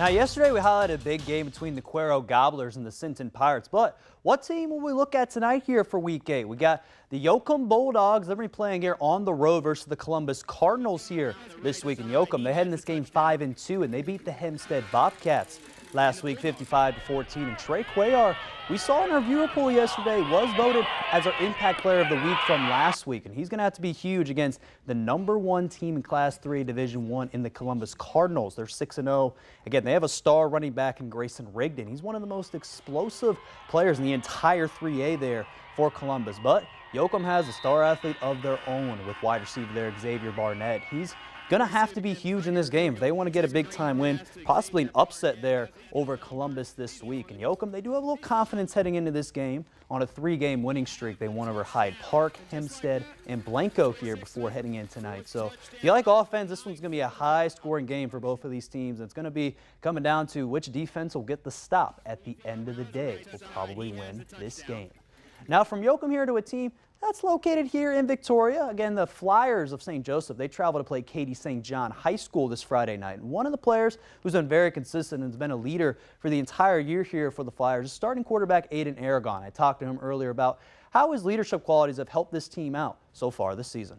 Now, yesterday we highlighted a big game between the Cuero Gobblers and the Sinton Pirates, but what team will we look at tonight here for Week 8? We got the Yoakum Bulldogs. They're going to be playing here on the road versus the Columbus Cardinals here this week in Yoakum. They head in this game 5-2, and they beat the Hempstead Bobcats last week 55-14. And Trey Cuellar, we saw in our viewer poll yesterday, was voted as our impact player of the week from last week, and he's going to have to be huge against the #1 team in Class 3 Division I in the Columbus Cardinals. They're 6-0. Again, they have a star running back in Grayson Rigdon. He's one of the most explosive players in the entire 3A there for Columbus, but Yoakum has a star athlete of their own with wide receiver there, Xavier Barnett. He's going to have to be huge in this game if they want to get a big-time win, possibly an upset there over Columbus this week. And Yoakum, they do have a little confidence heading into this game on a 3-game winning streak. They won over Hyde Park, Hempstead, and Blanco here before heading in tonight. So if you like offense, this one's going to be a high-scoring game for both of these teams. And it's going to be coming down to which defense will get the stop at the end of the day. Will probably win this game. Now from Yoakum here to a team that's located here in Victoria. Again, the Flyers of St. Joseph, they travel to play Katy St. John High School this Friday night. And one of the players who's been very consistent and has been a leader for the entire year here for the Flyers is starting quarterback Aiden Aragon. I talked to him earlier about how his leadership qualities have helped this team out so far this season.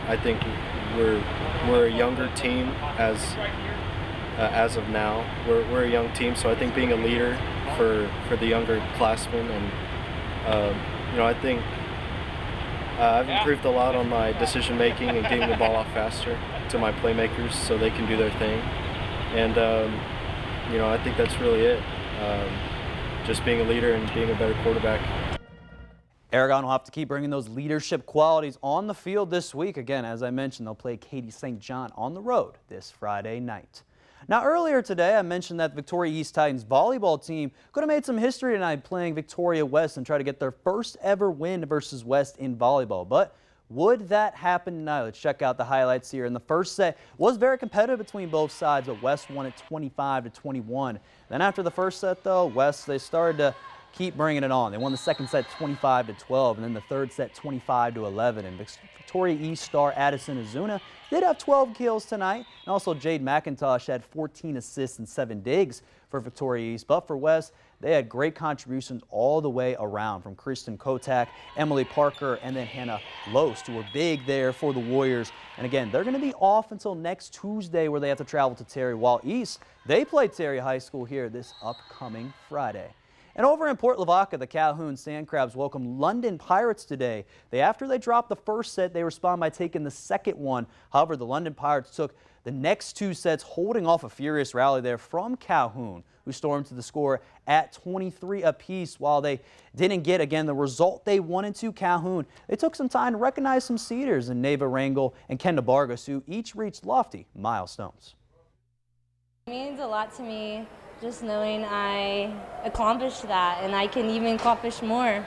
I think we're a younger team as of now. We're a young team, so I think being a leader for the younger classmen and I think I've improved a lot on my decision making and getting the ball off faster to my playmakers so they can do their thing. And I think that's really it. Just being a leader and being a better quarterback. Aragon will have to keep bringing those leadership qualities on the field this week. Again, as I mentioned, they'll play Katy St. John on the road this Friday night. Now, earlier today, I mentioned that Victoria East Titans volleyball team could have made some history tonight playing Victoria West and try to get their first ever win versus West in volleyball. But would that happen tonight? Let's check out the highlights here. And the first set was very competitive between both sides, but West won it 25-21. Then after the first set, though, West, they started to keep bringing it on. They won the second set 25-12, and then the third set 25-11. And Victoria East star Addison Azuna did have 12 kills tonight, and also Jade McIntosh had 14 assists and 7 digs for Victoria East. But for West, they had great contributions all the way around from Kristen Kotak, Emily Parker, and then Hannah Loest, who were big there for the Warriors. And again, they're going to be off until next Tuesday where they have to travel to Terry, while East, they play Terry High School here this upcoming Friday. And over in Port Lavaca, the Calhoun Sand Crabs welcome London Pirates today. After they dropped the first set, they respond by taking the second one. However, the London Pirates took the next 2 sets, holding off a furious rally there from Calhoun, who stormed to the score at 23 apiece. While they didn't get, again, the result they wanted to, Calhoun, they took some time to recognize some Cedars in Neva Rangel and Kenda Vargas, who each reached lofty milestones. It means a lot to me. Just knowing I accomplished that and I can even accomplish more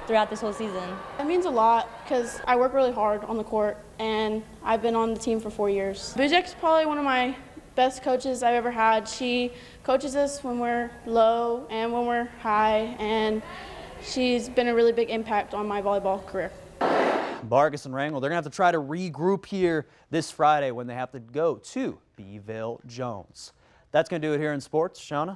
throughout this whole season. It means a lot because I work really hard on the court and I've been on the team for 4 years. Bujek's probably one of my best coaches I've ever had. She coaches us when we're low and when we're high, and she's been a really big impact on my volleyball career. Vargas and Rangel, they're going to have to try to regroup here this Friday when they have to go to Beeville Jones. That's going to do it here in sports. Shauna?